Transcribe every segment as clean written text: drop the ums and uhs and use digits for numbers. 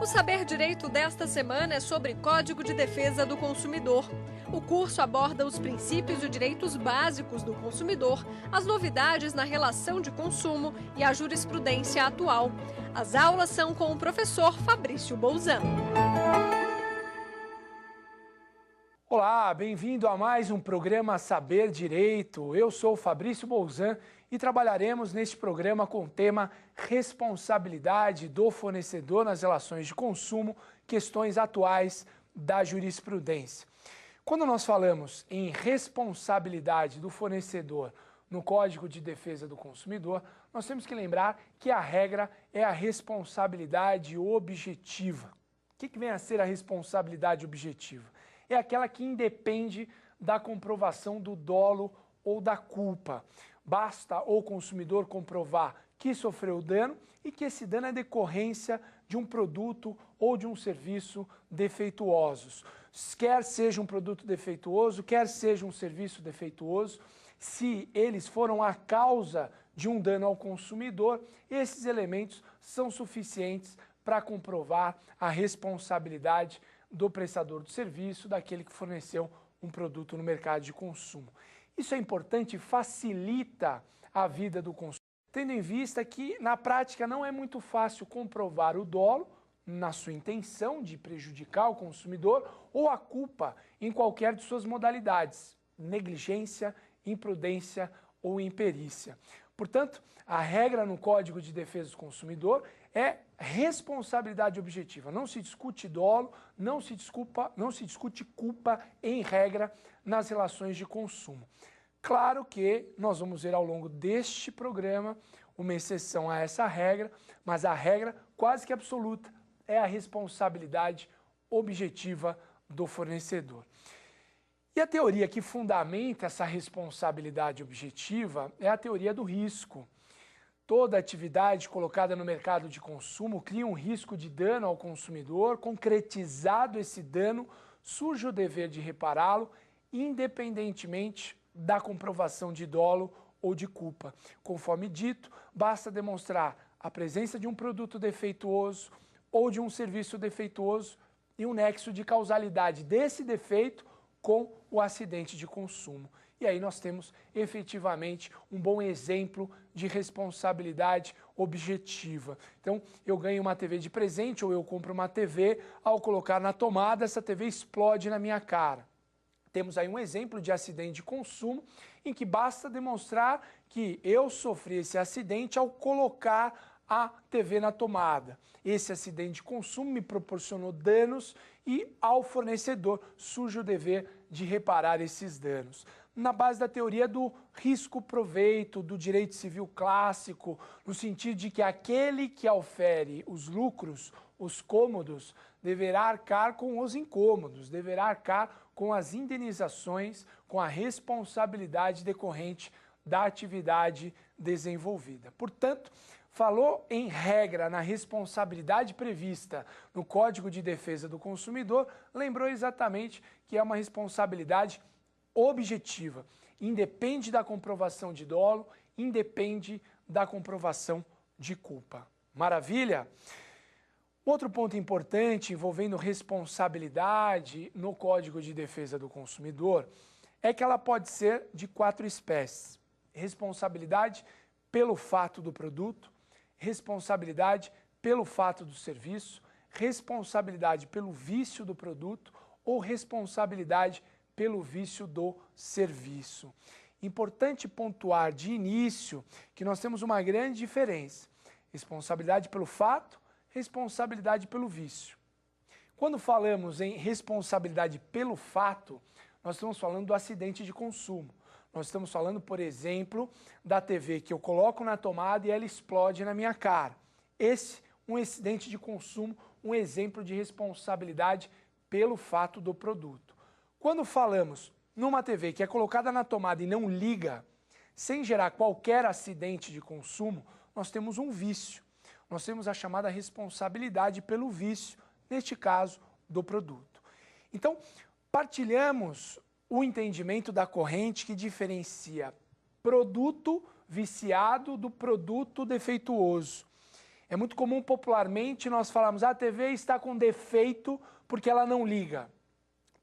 O Saber Direito desta semana é sobre Código de Defesa do Consumidor. O curso aborda os princípios e direitos básicos do consumidor, as novidades na relação de consumo e a jurisprudência atual. As aulas são com o professor Fabrício Bolzan. Olá, bem-vindo a mais um programa Saber Direito. Eu sou o Fabrício Bolzan e trabalharemos neste programa com o tema Responsabilidade do fornecedor nas relações de consumo, questões atuais da jurisprudência. Quando nós falamos em responsabilidade do fornecedor no Código de Defesa do Consumidor, nós temos que lembrar que a regra é a responsabilidade objetiva. O que vem a ser a responsabilidade objetiva? É aquela que independe da comprovação do dolo ou da culpa. Basta o consumidor comprovar que sofreu dano e que esse dano é decorrência de um produto ou de um serviço defeituosos. Quer seja um produto defeituoso, quer seja um serviço defeituoso, se eles foram a causa de um dano ao consumidor, esses elementos são suficientes para comprovar a responsabilidade do prestador do serviço, daquele que forneceu um produto no mercado de consumo. Isso é importante e facilita a vida do consumidor, tendo em vista que, na prática, não é muito fácil comprovar o dolo na sua intenção de prejudicar o consumidor ou a culpa em qualquer de suas modalidades, negligência, imprudência ou imperícia. Portanto, a regra no Código de Defesa do Consumidor é responsabilidade objetiva. Não se discute dolo, não se discute culpa em regra nas relações de consumo. Claro que nós vamos ver ao longo deste programa uma exceção a essa regra, mas a regra quase que absoluta é a responsabilidade objetiva do fornecedor. E a teoria que fundamenta essa responsabilidade objetiva é a teoria do risco. Toda atividade colocada no mercado de consumo cria um risco de dano ao consumidor. Concretizado esse dano, surge o dever de repará-lo, independentemente da comprovação de dolo ou de culpa. Conforme dito, basta demonstrar a presença de um produto defeituoso ou de um serviço defeituoso e um nexo de causalidade desse defeito com o acidente de consumo. E aí nós temos efetivamente um bom exemplo de responsabilidade objetiva. Então, eu ganho uma TV de presente ou eu compro uma TV, ao colocar na tomada, essa TV explode na minha cara. Temos aí um exemplo de acidente de consumo em que basta demonstrar que eu sofri esse acidente ao colocar a TV na tomada. Esse acidente de consumo me proporcionou danos e ao fornecedor surge o dever de reparar esses danos. Na base da teoria do risco-proveito, do direito civil clássico, no sentido de que aquele que aufere os lucros, os cômodos, deverá arcar com os incômodos, deverá arcar com as indenizações, com a responsabilidade decorrente da atividade desenvolvida. Portanto, falou em regra na responsabilidade prevista no Código de Defesa do Consumidor, lembrou exatamente que é uma responsabilidade objetiva, independe da comprovação de dolo, independe da comprovação de culpa. Maravilha? Outro ponto importante envolvendo responsabilidade no Código de Defesa do Consumidor é que ela pode ser de 4 espécies. Responsabilidade pelo fato do produto, responsabilidade pelo fato do serviço, responsabilidade pelo vício do produto ou responsabilidade pelo vício do serviço. Importante pontuar de início que nós temos uma grande diferença. Responsabilidade pelo fato, responsabilidade pelo vício. Quando falamos em responsabilidade pelo fato, nós estamos falando do acidente de consumo. Nós estamos falando, por exemplo, da TV que eu coloco na tomada e ela explode na minha cara. Esse, um acidente de consumo, um exemplo de responsabilidade pelo fato do produto. Quando falamos numa TV que é colocada na tomada e não liga, sem gerar qualquer acidente de consumo, nós temos um vício. Nós temos a chamada responsabilidade pelo vício, neste caso, do produto. Então, partilhamos o entendimento da corrente que diferencia produto viciado do produto defeituoso. É muito comum popularmente nós falarmos: a TV está com defeito porque ela não liga.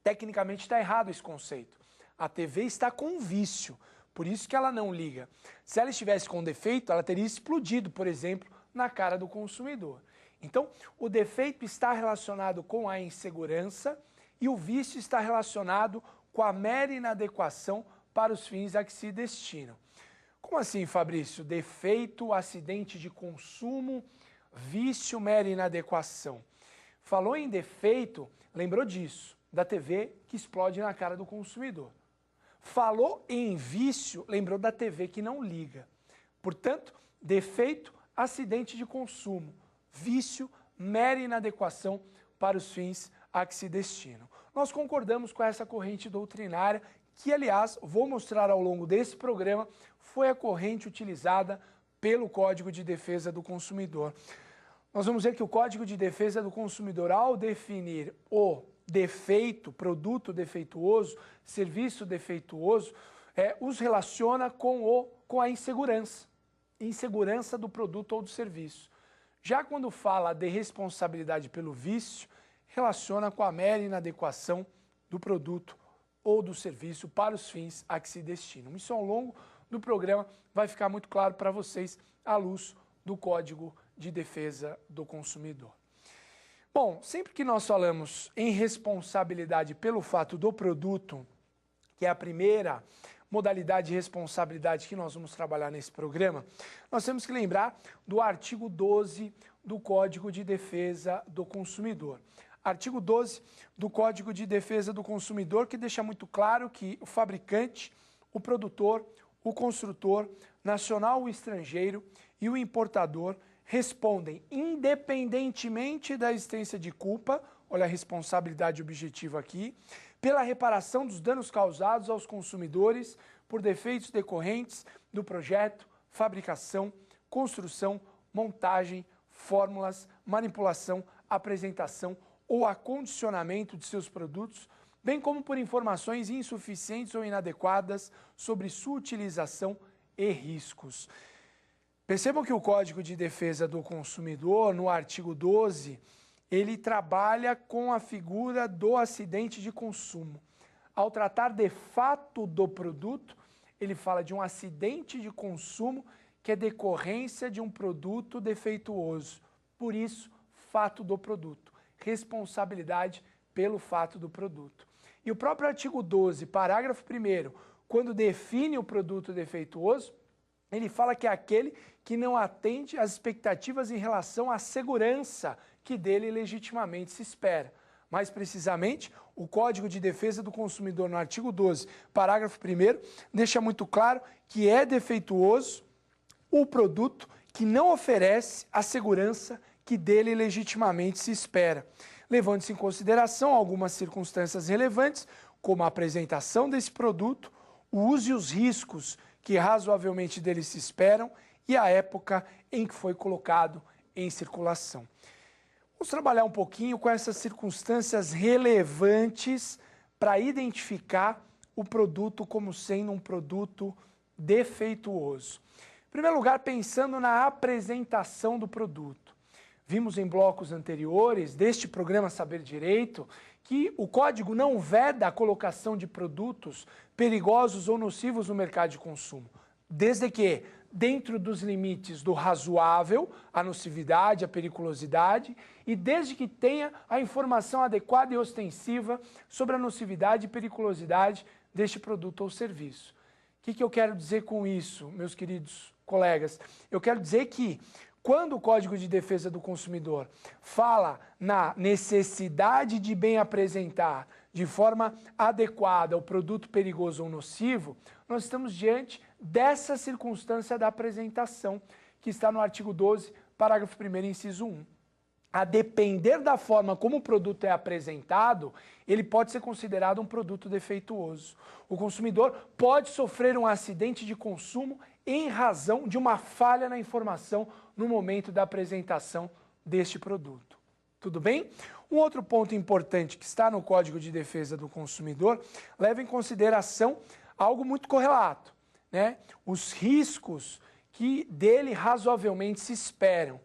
Tecnicamente está errado esse conceito. A TV está com vício, por isso que ela não liga. Se ela estivesse com defeito, ela teria explodido, por exemplo, na cara do consumidor. Então, o defeito está relacionado com a insegurança e o vício está relacionado com a mera inadequação para os fins a que se destinam. Como assim, Fabrício? Defeito, acidente de consumo, vício, mera inadequação. Falou em defeito, lembrou disso, da TV que explode na cara do consumidor. Falou em vício, lembrou da TV que não liga. Portanto, defeito, acidente de consumo, vício, mera inadequação para os fins a que se destinam. Nós concordamos com essa corrente doutrinária que, aliás, vou mostrar ao longo desse programa, foi a corrente utilizada pelo Código de Defesa do Consumidor. Nós vamos ver que o Código de Defesa do Consumidor, ao definir o defeito, produto defeituoso, serviço defeituoso, os relaciona com a insegurança do produto ou do serviço. Já quando fala de responsabilidade pelo vício, relaciona com a mera inadequação do produto ou do serviço para os fins a que se destinam. Isso ao longo do programa vai ficar muito claro para vocês à luz do Código de Defesa do Consumidor. Bom, sempre que nós falamos em responsabilidade pelo fato do produto, que é a primeira modalidade de responsabilidade que nós vamos trabalhar nesse programa, nós temos que lembrar do artigo 12 do Código de Defesa do Consumidor. Artigo 12 do Código de Defesa do Consumidor, que deixa muito claro que o fabricante, o produtor, o construtor, nacional ou estrangeiro e o importador respondem independentemente da existência de culpa, olha a responsabilidade objetiva aqui, pela reparação dos danos causados aos consumidores por defeitos decorrentes do projeto, fabricação, construção, montagem, fórmulas, manipulação, apresentação ou acondicionamento de seus produtos, bem como por informações insuficientes ou inadequadas sobre sua utilização e riscos. Percebam que o Código de Defesa do Consumidor, no artigo 12, ele trabalha com a figura do acidente de consumo. Ao tratar de fato do produto, ele fala de um acidente de consumo que é decorrência de um produto defeituoso. Por isso, fato do produto, responsabilidade pelo fato do produto. E o próprio artigo 12, parágrafo 1º, quando define o produto defeituoso, ele fala que é aquele que não atende às expectativas em relação à segurança que dele legitimamente se espera. Mais precisamente, o Código de Defesa do Consumidor, no artigo 12, parágrafo 1º, deixa muito claro que é defeituoso o produto que não oferece a segurança que dele legitimamente se espera, levando-se em consideração algumas circunstâncias relevantes, como a apresentação desse produto, o uso e os riscos que razoavelmente dele se esperam e a época em que foi colocado em circulação. Vamos trabalhar um pouquinho com essas circunstâncias relevantes para identificar o produto como sendo um produto defeituoso. Em primeiro lugar, pensando na apresentação do produto. Vimos em blocos anteriores deste programa Saber Direito que o Código não veda a colocação de produtos perigosos ou nocivos no mercado de consumo, desde que, dentro dos limites do razoável, a nocividade, a periculosidade, e desde que tenha a informação adequada e ostensiva sobre a nocividade e periculosidade deste produto ou serviço. O que eu quero dizer com isso, meus queridos colegas? Eu quero dizer que, quando o Código de Defesa do Consumidor fala na necessidade de bem apresentar de forma adequada o produto perigoso ou nocivo, nós estamos diante dessa circunstância da apresentação, que está no artigo 12, parágrafo 1º, inciso 1. A depender da forma como o produto é apresentado, ele pode ser considerado um produto defeituoso. O consumidor pode sofrer um acidente de consumo em razão de uma falha na informação no momento da apresentação deste produto. Tudo bem? Um outro ponto importante que está no Código de Defesa do Consumidor leva em consideração algo muito correlato, né? Os riscos que dele razoavelmente se esperam.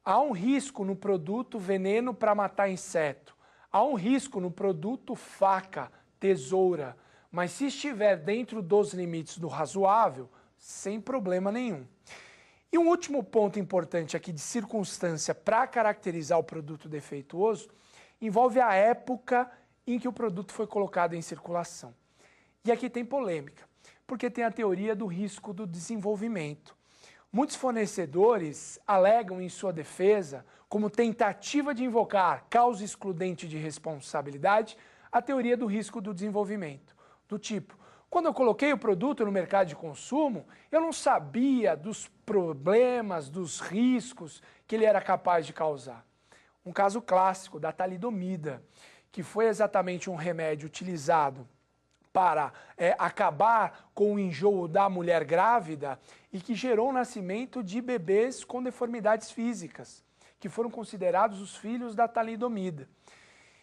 há um risco no produto veneno para matar inseto, há um risco no produto faca, tesoura, mas se estiver dentro dos limites do razoável, sem problema nenhum. E um último ponto importante aqui de circunstância para caracterizar o produto defeituoso envolve a época em que o produto foi colocado em circulação. E aqui tem polêmica, porque tem a teoria do risco do desenvolvimento. Muitos fornecedores alegam em sua defesa, como tentativa de invocar causa excludente de responsabilidade, a teoria do risco do desenvolvimento, do tipo, quando eu coloquei o produto no mercado de consumo, eu não sabia dos problemas, dos riscos que ele era capaz de causar. Um caso clássico da talidomida, que foi exatamente um remédio utilizado para acabar com o enjoo da mulher grávida e que gerou o nascimento de bebês com deformidades físicas, que foram considerados os filhos da talidomida.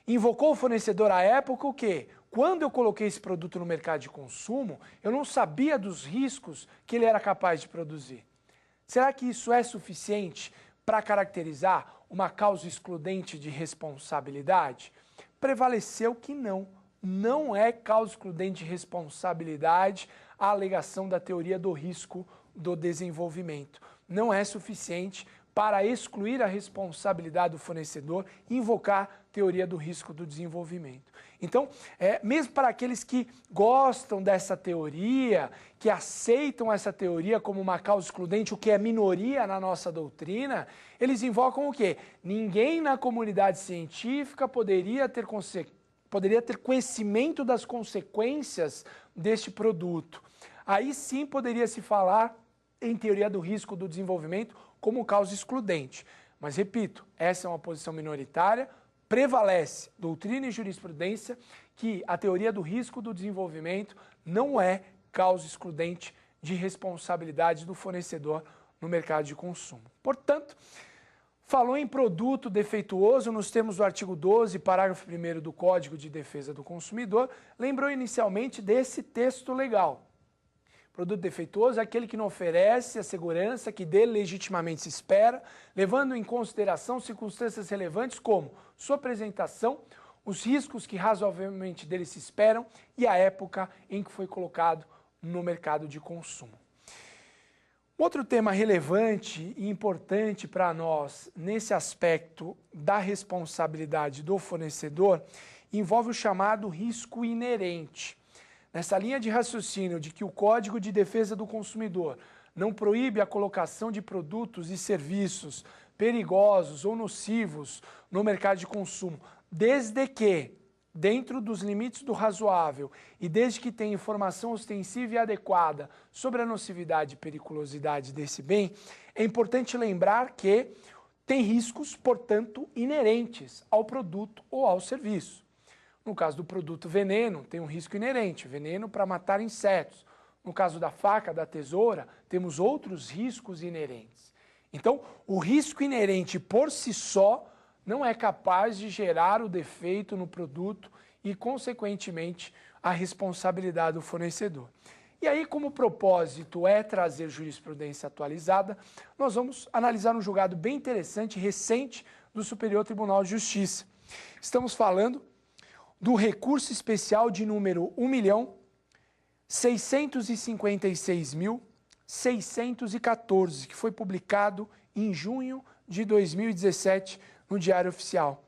Invocou o fornecedor à época o quê? Quando eu coloquei esse produto no mercado de consumo, eu não sabia dos riscos que ele era capaz de produzir. Será que isso é suficiente para caracterizar uma causa excludente de responsabilidade? Prevaleceu que não. Não é causa excludente de responsabilidade a alegação da teoria do risco do desenvolvimento. Não é suficiente para excluir a responsabilidade do fornecedor e invocar a teoria do risco do desenvolvimento. Então, mesmo para aqueles que gostam dessa teoria, que aceitam essa teoria como uma causa excludente, o que é minoria na nossa doutrina, eles invocam o quê? Ninguém na comunidade científica poderia ter conhecimento das consequências deste produto. Aí sim poderia se falar em teoria do risco do desenvolvimento como causa excludente. Mas, repito, essa é uma posição minoritária, prevalece doutrina e jurisprudência que a teoria do risco do desenvolvimento não é causa excludente de responsabilidade do fornecedor no mercado de consumo. Portanto, falou em produto defeituoso nos termos do artigo 12, parágrafo 1º do Código de Defesa do Consumidor, lembrou inicialmente desse texto legal. Produto defeituoso é aquele que não oferece a segurança que dele legitimamente se espera, levando em consideração circunstâncias relevantes como sua apresentação, os riscos que razoavelmente dele se esperam e a época em que foi colocado no mercado de consumo. Outro tema relevante e importante para nós nesse aspecto da responsabilidade do fornecedor envolve o chamado risco inerente. Nessa linha de raciocínio de que o Código de Defesa do Consumidor não proíbe a colocação de produtos e serviços perigosos ou nocivos no mercado de consumo, desde que, dentro dos limites do razoável e desde que tenha informação ostensiva e adequada sobre a nocividade e periculosidade desse bem, é importante lembrar que tem riscos, portanto, inerentes ao produto ou ao serviço. No caso do produto veneno, tem um risco inerente, veneno para matar insetos. No caso da faca, da tesoura, temos outros riscos inerentes. Então, o risco inerente por si só não é capaz de gerar o defeito no produto e, consequentemente, a responsabilidade do fornecedor. E aí, como o propósito é trazer jurisprudência atualizada, nós vamos analisar um julgado bem interessante, recente, do Superior Tribunal de Justiça. Estamos falando do recurso especial de número 1.656.614, que foi publicado em junho de 2017 no Diário Oficial.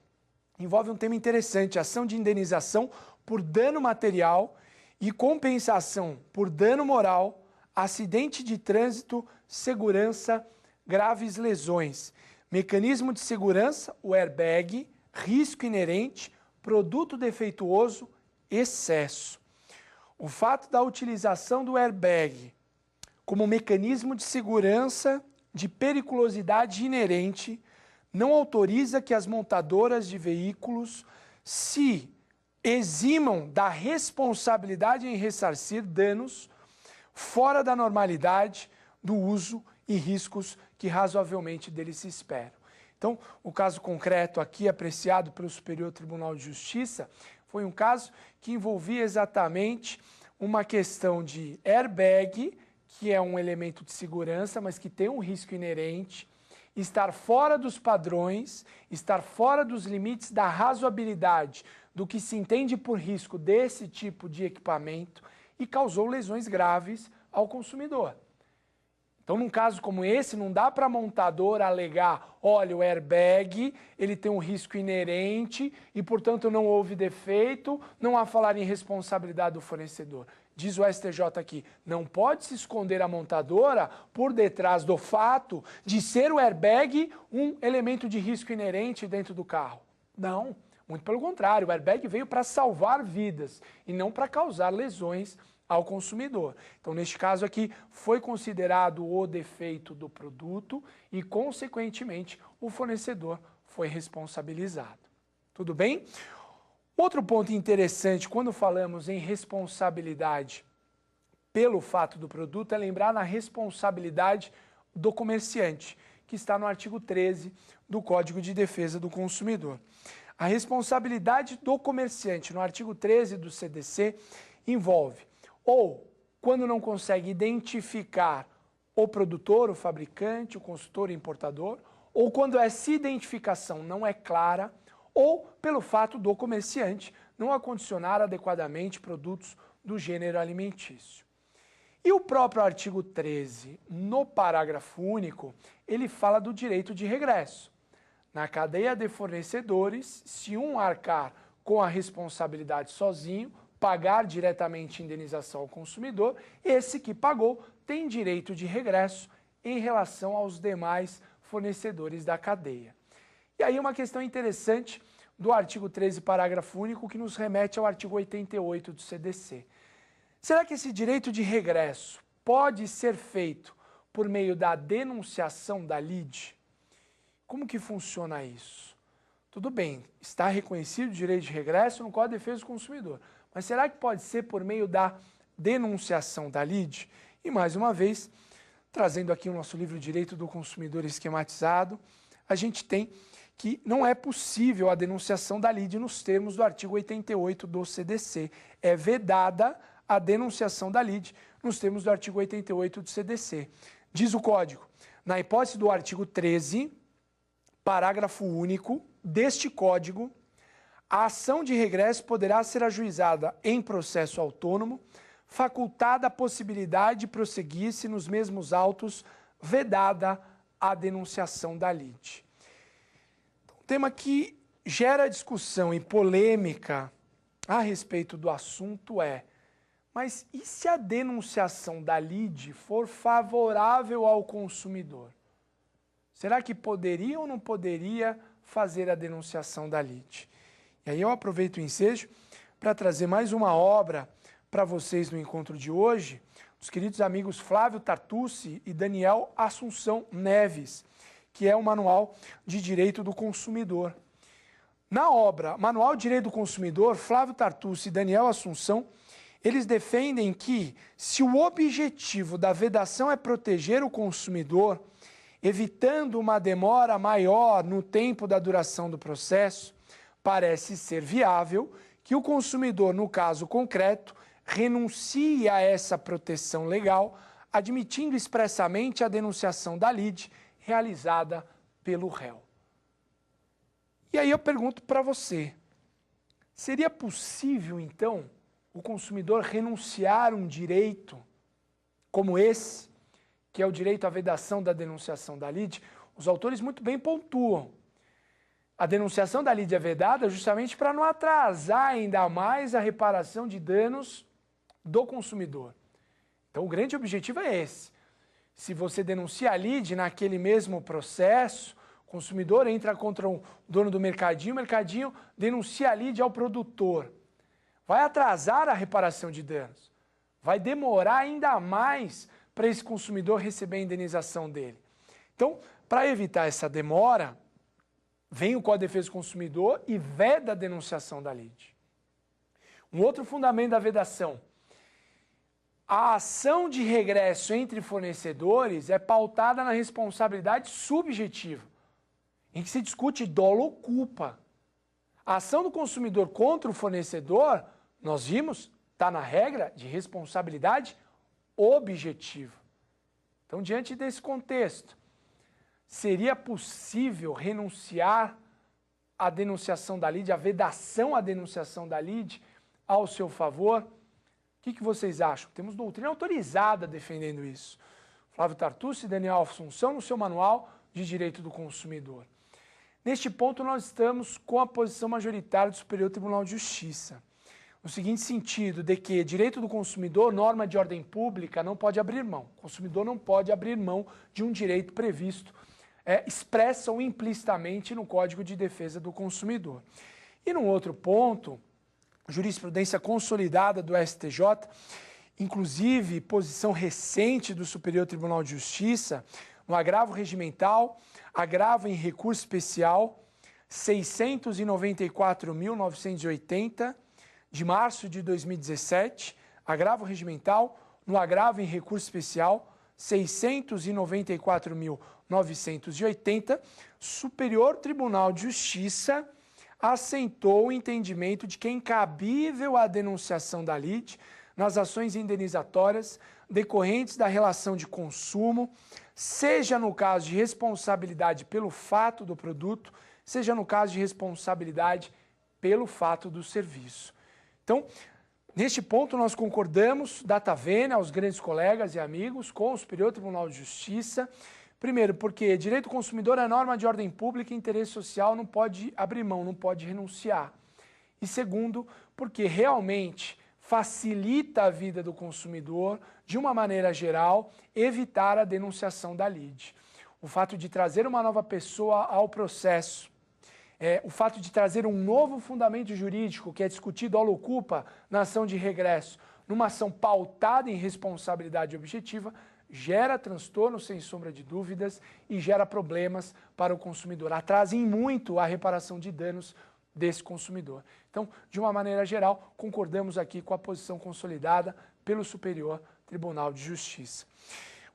Envolve um tema interessante, ação de indenização por dano material e compensação por dano moral, acidente de trânsito, segurança, graves lesões, mecanismo de segurança, o airbag, risco inerente, produto defeituoso, excesso. O fato da utilização do airbag como mecanismo de segurança de periculosidade inerente não autoriza que as montadoras de veículos se eximam da responsabilidade em ressarcir danos fora da normalidade do uso e riscos que razoavelmente deles se esperam. Então, o caso concreto aqui apreciado pelo Superior Tribunal de Justiça foi um caso que envolvia exatamente uma questão de airbag, que é um elemento de segurança, mas que tem um risco inerente, estar fora dos padrões, estar fora dos limites da razoabilidade do que se entende por risco desse tipo de equipamento e causou lesões graves ao consumidor. Então, num caso como esse, não dá para a montadora alegar, olha, o airbag ele tem um risco inerente e, portanto, não houve defeito, não há falar em responsabilidade do fornecedor. Diz o STJ aqui, não pode se esconder a montadora por detrás do fato de ser o airbag um elemento de risco inerente dentro do carro. Não, muito pelo contrário, o airbag veio para salvar vidas e não para causar lesões ao consumidor. Então, neste caso aqui, foi considerado o defeito do produto e, consequentemente, o fornecedor foi responsabilizado. Tudo bem? Outro ponto interessante, quando falamos em responsabilidade pelo fato do produto, é lembrar na responsabilidade do comerciante, que está no artigo 13 do Código de Defesa do Consumidor. A responsabilidade do comerciante, no artigo 13 do CDC, envolve ou quando não consegue identificar o produtor, o fabricante, o consultor, o importador, ou quando essa identificação não é clara, ou pelo fato do comerciante não acondicionar adequadamente produtos do gênero alimentício. E o próprio artigo 13, no parágrafo único, ele fala do direito de regresso. Na cadeia de fornecedores, se um arcar com a responsabilidade sozinho, pagar diretamente indenização ao consumidor, esse que pagou tem direito de regresso em relação aos demais fornecedores da cadeia. E aí uma questão interessante do artigo 13, parágrafo único, que nos remete ao artigo 88 do CDC. Será que esse direito de regresso pode ser feito por meio da denunciação da lide? Como que funciona isso? Tudo bem, está reconhecido o direito de regresso no Código de Defesa do Consumidor, mas será que pode ser por meio da denunciação da lide? E mais uma vez, trazendo aqui o nosso livro Direito do Consumidor esquematizado, a gente tem que não é possível a denunciação da lide nos termos do artigo 88 do CDC. É vedada a denunciação da lide nos termos do artigo 88 do CDC. Diz o Código, na hipótese do artigo 13, parágrafo único deste Código, a ação de regresso poderá ser ajuizada em processo autônomo, facultada a possibilidade de prosseguir-se nos mesmos autos, vedada a denunciação da lide. Um tema que gera discussão e polêmica a respeito do assunto é, mas e se a denunciação da lide for favorável ao consumidor? Será que poderia ou não poderia fazer a denunciação da lide? E aí eu aproveito o ensejo para trazer mais uma obra para vocês no encontro de hoje, dos queridos amigos Flávio Tartucci e Daniel Assunção Neves, que é o Manual de Direito do Consumidor. Na obra Manual de Direito do Consumidor, Flávio Tartucci e Daniel Assunção, eles defendem que, se o objetivo da vedação é proteger o consumidor, evitando uma demora maior no tempo da duração do processo, parece ser viável que o consumidor, no caso concreto, renuncie a essa proteção legal, admitindo expressamente a denunciação da lide realizada pelo réu. E aí eu pergunto para você, seria possível, então, o consumidor renunciar a um direito como esse, que é o direito à vedação da denunciação da lide? Os autores muito bem pontuam. A denunciação da lide é vedada justamente para não atrasar ainda mais a reparação de danos do consumidor. Então, o grande objetivo é esse. Se você denuncia a lide naquele mesmo processo, o consumidor entra contra o dono do mercadinho, o mercadinho denuncia a lide ao produtor. Vai atrasar a reparação de danos. Vai demorar ainda mais para esse consumidor receber a indenização dele. Então, para evitar essa demora, vem o Código de Defesa do Consumidor e veda a denunciação da lide. Um outro fundamento da vedação. A ação de regresso entre fornecedores é pautada na responsabilidade subjetiva, em que se discute dolo ou culpa. A ação do consumidor contra o fornecedor, nós vimos, está na regra de responsabilidade objetiva. Então, diante desse contexto, seria possível renunciar à denunciação da lide, à vedação à denunciação da lide ao seu favor? O que vocês acham? Temos doutrina autorizada defendendo isso. Flávio Tartucci e Daniel Assunção no seu Manual de Direito do Consumidor. Neste ponto, nós estamos com a posição majoritária do Superior Tribunal de Justiça, no seguinte sentido, de que direito do consumidor, norma de ordem pública, não pode abrir mão. O consumidor não pode abrir mão de um direito previsto expressa ou implicitamente no Código de Defesa do Consumidor. E num outro ponto, jurisprudência consolidada do STJ, inclusive posição recente do Superior Tribunal de Justiça, no agravo regimental, agravo em recurso especial 694.980, de março de 2017, agravo regimental, no agravo em recurso especial 694.980, Superior Tribunal de Justiça assentou o entendimento de que é incabível a denunciação da lide nas ações indenizatórias decorrentes da relação de consumo, seja no caso de responsabilidade pelo fato do produto, seja no caso de responsabilidade pelo fato do serviço. Então, neste ponto, nós concordamos, data vênia, aos grandes colegas e amigos, com o Superior Tribunal de Justiça. Primeiro, porque direito do consumidor é norma de ordem pública e interesse social, não pode abrir mão, não pode renunciar. E segundo, porque realmente facilita a vida do consumidor, de uma maneira geral, evitar a denunciação da lide. O fato de trazer uma nova pessoa ao processo, o fato de trazer um novo fundamento jurídico que é discutido ao ocupa na ação de regresso, numa ação pautada em responsabilidade objetiva, gera transtorno sem sombra de dúvidas e gera problemas para o consumidor. Atrasa em muito a reparação de danos desse consumidor. Então, de uma maneira geral, concordamos aqui com a posição consolidada pelo Superior Tribunal de Justiça.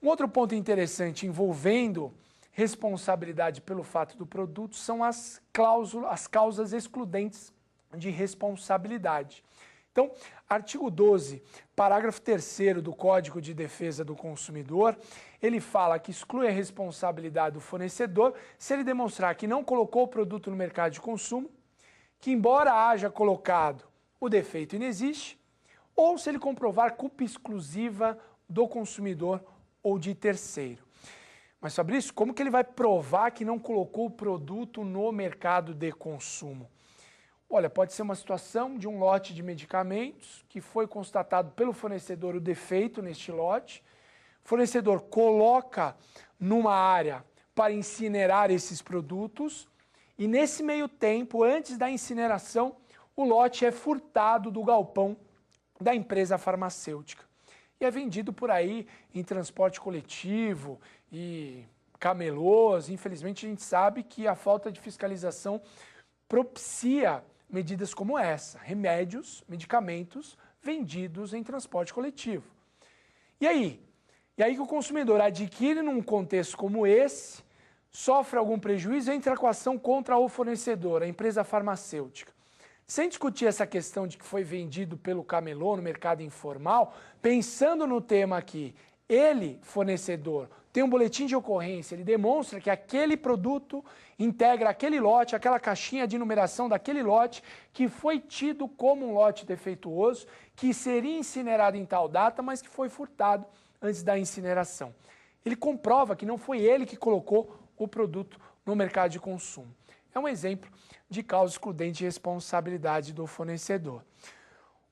Um outro ponto interessante envolvendo responsabilidade pelo fato do produto são as causas excludentes de responsabilidade. Então, artigo 12, parágrafo 3º do Código de Defesa do Consumidor, ele fala que exclui a responsabilidade do fornecedor se ele demonstrar que não colocou o produto no mercado de consumo, que embora haja colocado, o defeito inexiste, ou se ele comprovar culpa exclusiva do consumidor ou de terceiro. Mas, Fabrício, como que ele vai provar que não colocou o produto no mercado de consumo? Olha, pode ser uma situação de um lote de medicamentos que foi constatado pelo fornecedor o defeito neste lote. O fornecedor coloca numa área para incinerar esses produtos e nesse meio tempo, antes da incineração, o lote é furtado do galpão da empresa farmacêutica. E é vendido por aí em transporte coletivo e camelôs. Infelizmente, a gente sabe que a falta de fiscalização propicia medidas como essa, remédios, medicamentos vendidos em transporte coletivo. E aí? E aí que o consumidor adquire num contexto como esse, sofre algum prejuízo e entra com ação contra o fornecedor, a empresa farmacêutica. Sem discutir essa questão de que foi vendido pelo camelô no mercado informal, pensando no tema aqui, ele, fornecedor, tem um boletim de ocorrência, ele demonstra que aquele produto integra aquele lote, aquela caixinha de numeração daquele lote que foi tido como um lote defeituoso, que seria incinerado em tal data, mas que foi furtado antes da incineração. Ele comprova que não foi ele que colocou o produto no mercado de consumo. É um exemplo de causa excludente de responsabilidade do fornecedor.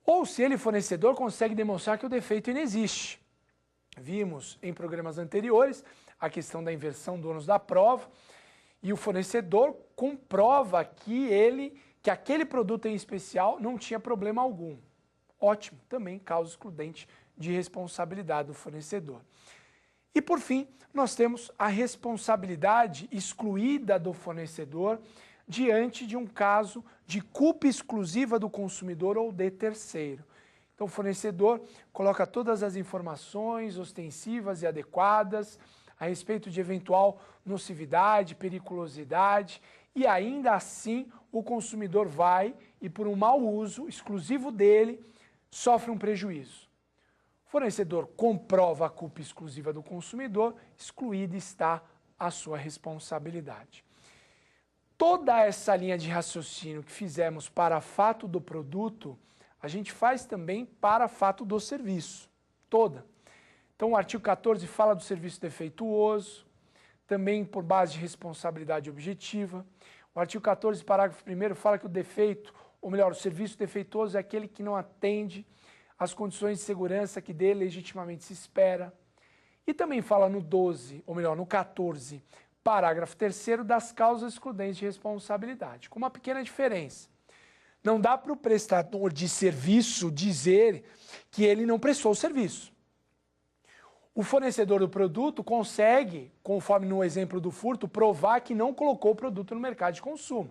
Ou se ele, fornecedor, consegue demonstrar que o defeito inexiste. Vimos em programas anteriores a questão da inversão do ônus da prova e o fornecedor comprova que aquele produto em especial não tinha problema algum. Ótimo, também causa excludente de responsabilidade do fornecedor. E por fim, nós temos a responsabilidade excluída do fornecedor diante de um caso de culpa exclusiva do consumidor ou de terceiro. Então, o fornecedor coloca todas as informações ostensivas e adequadas a respeito de eventual nocividade, periculosidade, e ainda assim o consumidor vai e, por um mau uso exclusivo dele, sofre um prejuízo. O fornecedor comprova a culpa exclusiva do consumidor, excluída está a sua responsabilidade. Toda essa linha de raciocínio que fizemos para fato do produto, a gente faz também para fato do serviço, toda. Então o artigo 14 fala do serviço defeituoso, também por base de responsabilidade objetiva. O artigo 14, parágrafo 1º, fala que o defeito, ou melhor, o serviço defeituoso é aquele que não atende às condições de segurança que dele legitimamente se espera. E também fala no 12, ou melhor, no 14, parágrafo 3º, das causas excludentes de responsabilidade, com uma pequena diferença. Não dá para o prestador de serviço dizer que ele não prestou o serviço. O fornecedor do produto consegue, conforme no exemplo do furto, provar que não colocou o produto no mercado de consumo.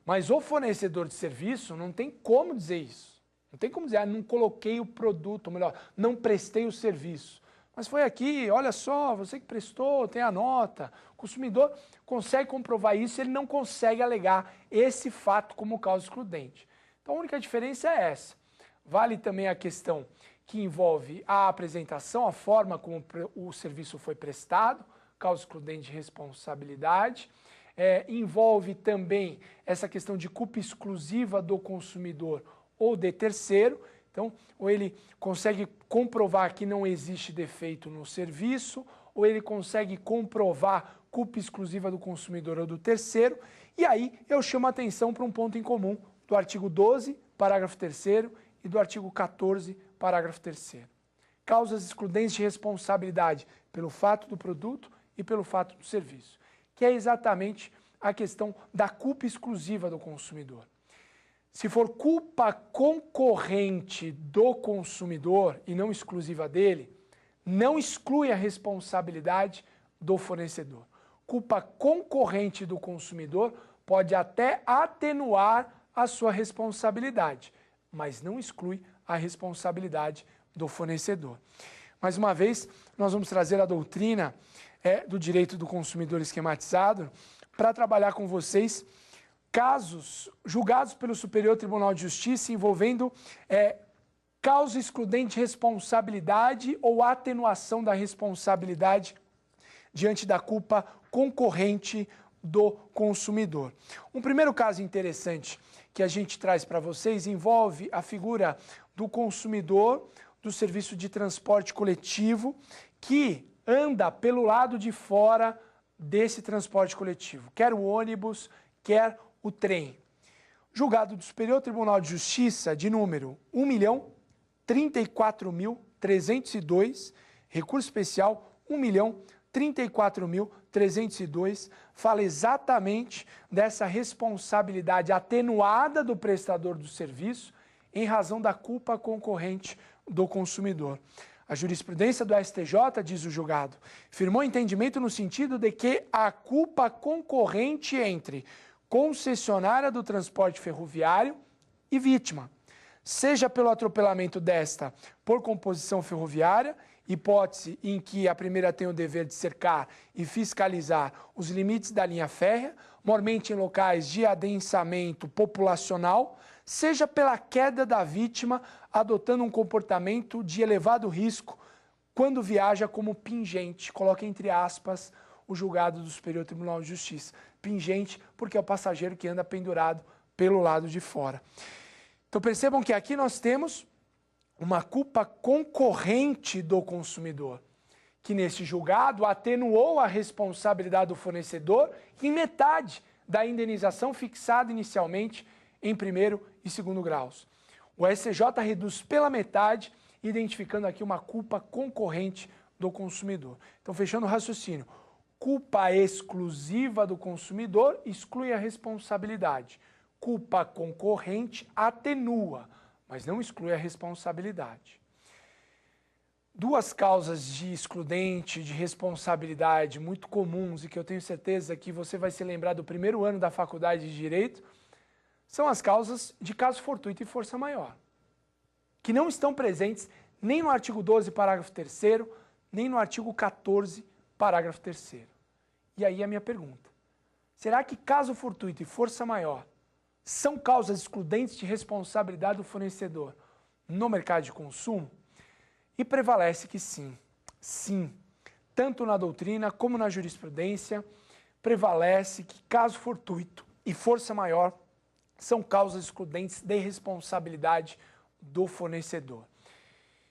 Mas o fornecedor de serviço não tem como dizer isso. Não tem como dizer, não coloquei o produto, ou melhor, não prestei o serviço. Mas foi aqui, olha só, você que prestou, tem a nota. O consumidor consegue comprovar isso, ele não consegue alegar esse fato como causa excludente. Então a única diferença é essa. Vale também a questão que envolve a apresentação, a forma como o serviço foi prestado, causa excludente de responsabilidade. Envolve também essa questão de culpa exclusiva do consumidor ou de terceiro. Então, ou ele consegue comprovar que não existe defeito no serviço, ou ele consegue comprovar culpa exclusiva do consumidor ou do terceiro. E aí eu chamo a atenção para um ponto em comum do artigo 12, parágrafo 3º, e do artigo 14, parágrafo 3º. Causas excludentes de responsabilidade pelo fato do produto e pelo fato do serviço, que é exatamente a questão da culpa exclusiva do consumidor. Se for culpa concorrente do consumidor e não exclusiva dele, não exclui a responsabilidade do fornecedor. Culpa concorrente do consumidor pode até atenuar a sua responsabilidade, mas não exclui a responsabilidade do fornecedor. Mais uma vez, nós vamos trazer a doutrina do direito do consumidor esquematizado para trabalhar com vocês casos julgados pelo Superior Tribunal de Justiça envolvendo causa excludente de responsabilidade ou atenuação da responsabilidade diante da culpa concorrente do consumidor. Um primeiro caso interessante que a gente traz para vocês envolve a figura do consumidor do serviço de transporte coletivo que anda pelo lado de fora desse transporte coletivo, quer o ônibus, quer o trem. Julgado do Superior Tribunal de Justiça de número 1.034.302, recurso especial 1.034.302, fala exatamente dessa responsabilidade atenuada do prestador do serviço em razão da culpa concorrente do consumidor. A jurisprudência do STJ, diz o julgado, firmou entendimento no sentido de que a culpa concorrente entre concessionária do transporte ferroviário e vítima, seja pelo atropelamento desta por composição ferroviária, hipótese em que a primeira tem o dever de cercar e fiscalizar os limites da linha férrea, mormente em locais de adensamento populacional, seja pela queda da vítima adotando um comportamento de elevado risco quando viaja como pingente, coloca entre aspas o julgado do Superior Tribunal de Justiça. Pingente porque é o passageiro que anda pendurado pelo lado de fora. Então percebam que aqui nós temos uma culpa concorrente do consumidor, que nesse julgado atenuou a responsabilidade do fornecedor em metade da indenização fixada inicialmente em primeiro e segundo graus. O STJ reduz pela metade, identificando aqui uma culpa concorrente do consumidor. Então, fechando o raciocínio, culpa exclusiva do consumidor exclui a responsabilidade. Culpa concorrente atenua, mas não exclui a responsabilidade. Duas causas de excludente, de responsabilidade muito comuns e que eu tenho certeza que você vai se lembrar do primeiro ano da faculdade de Direito, são as causas de caso fortuito e força maior, que não estão presentes nem no artigo 12, parágrafo 3º, nem no artigo 14, parágrafo 3º. E aí a minha pergunta, será que caso fortuito e força maior são causas excludentes de responsabilidade do fornecedor no mercado de consumo? E prevalece que sim, sim. tanto na doutrina como na jurisprudência, prevalece que caso fortuito e força maior são causas excludentes de responsabilidade do fornecedor,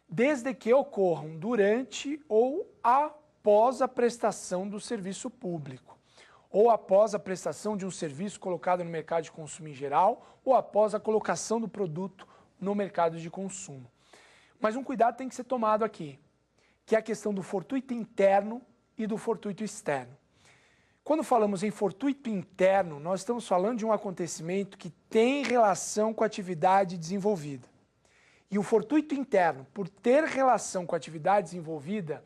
desde que ocorram durante ou após a prestação do serviço público, ou após a prestação de um serviço colocado no mercado de consumo em geral, ou após a colocação do produto no mercado de consumo. Mas um cuidado tem que ser tomado aqui, que é a questão do fortuito interno e do fortuito externo. Quando falamos em fortuito interno, nós estamos falando de um acontecimento que tem relação com a atividade desenvolvida. E o fortuito interno, por ter relação com a atividade desenvolvida,